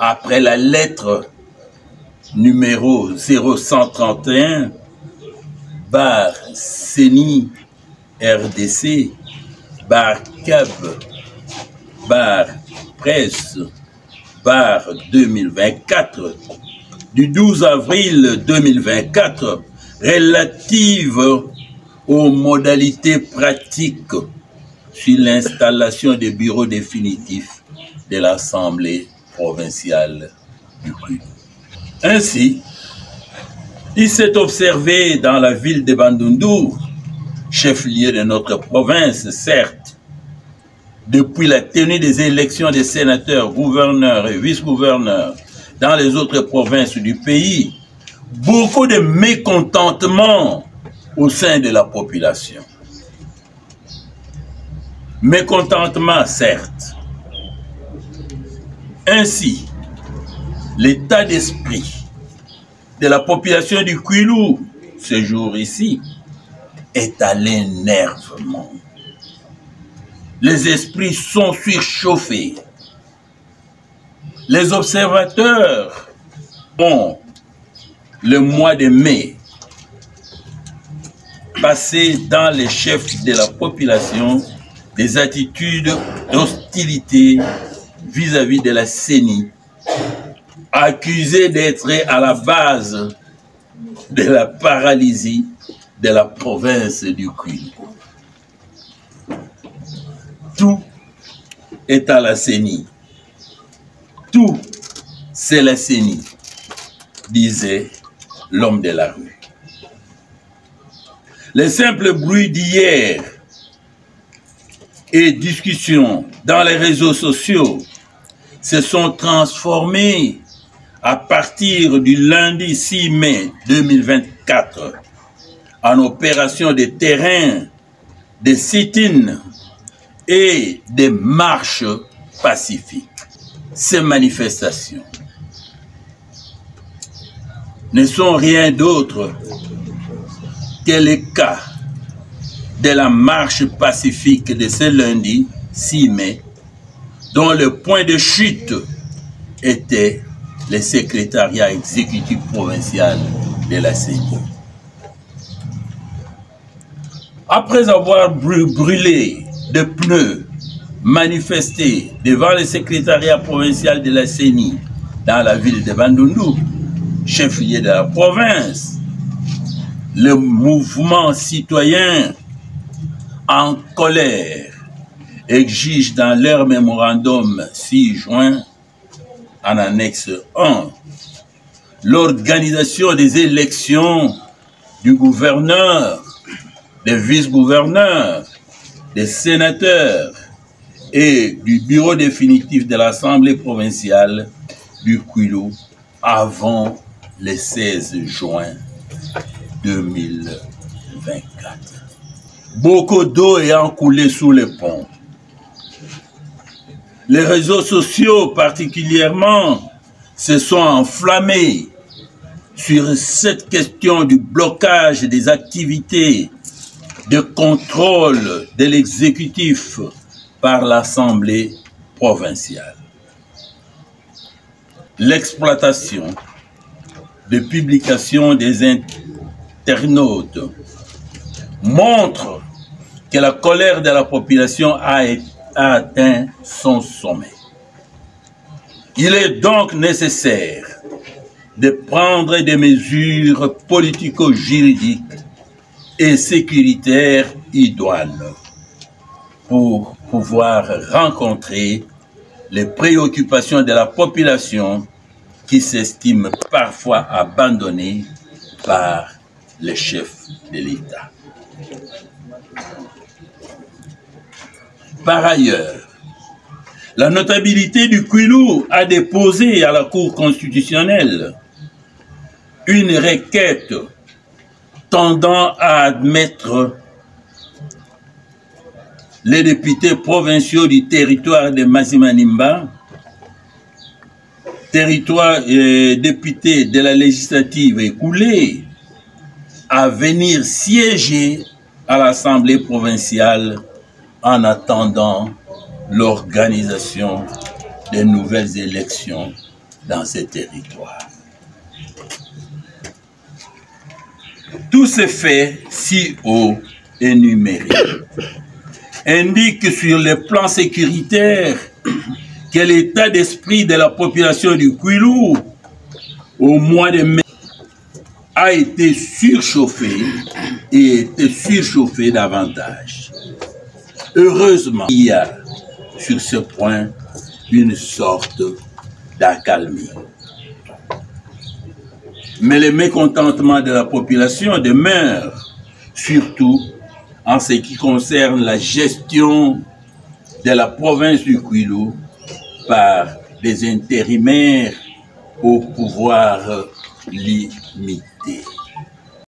après la lettre numéro 0131, bar CENI RDC, bar CAB, bar presse, bar 2024, du 12 avril 2024, relative aux modalités pratiques sur l'installation des bureaux définitifs de l'Assemblée provinciale du Kwilu. Ainsi, il s'est observé dans la ville de Bandundu, chef-lieu de notre province, certes, depuis la tenue des élections des sénateurs, gouverneurs et vice-gouverneurs dans les autres provinces du pays, beaucoup de mécontentement au sein de la population. Mécontentement, certes. Ainsi, l'état d'esprit de la population du Kwilu, ce jour ici, est à l'énervement. Les esprits sont surchauffés. Les observateurs ont, le mois de mai, passé dans les chefs de la population des attitudes d'hostilité vis-à-vis de la CENI, accusés d'être à la base de la paralysie de la province du Kwilu. Tout est à la CENI. Tout, c'est la CENI, disait l'homme de la rue. Les simples bruits d'hier et discussions dans les réseaux sociaux se sont transformés à partir du lundi 6 mai 2024 en opérations de terrain, de sit-in et des marches pacifiques. Ces manifestations ne sont rien d'autre que le cas de la marche pacifique de ce lundi 6 mai, dont le point de chute était le secrétariat exécutif provincial de la CENI. Après avoir brûlé de pneus, manifesté devant le secrétariat provincial de la CENI dans la ville de Bandundu, chef-lieu de la province, le mouvement citoyen en colère exige dans leur mémorandum 6 juin, en annexe 1, l'organisation des élections du gouverneur, des vice-gouverneurs, des sénateurs et du bureau définitif de l'Assemblée provinciale du Kwilu avant le 16 juin 2024. Beaucoup d'eau ayant coulé sous les ponts. Les réseaux sociaux particulièrement se sont enflammés sur cette question du blocage des activités de contrôle de l'exécutif par l'Assemblée provinciale. L'exploitation de publications des internautes montre que la colère de la population a atteint son sommet. Il est donc nécessaire de prendre des mesures politico-juridiques et sécuritaires idoines pour pouvoir rencontrer les préoccupations de la population qui s'estime parfois abandonnée par les chefs de l'État. Par ailleurs, la notabilité du Kwilu a déposé à la Cour constitutionnelle une requête tendant à admettre les députés provinciaux du territoire de Mazimanimba, territoire députés de la législative écoulée, à venir siéger à l'Assemblée provinciale en attendant l'organisation des nouvelles élections dans ces territoires. Tous ces faits si hauts énumérés indiquent sur le plan sécuritaire que l'état d'esprit de la population du Kwilu au mois de mai a été surchauffé et été surchauffé davantage. Heureusement, il y a sur ce point une sorte d'accalmie. Mais le mécontentement de la population demeure, surtout en ce qui concerne la gestion de la province du Kwilu par des intérimaires au pouvoir limité.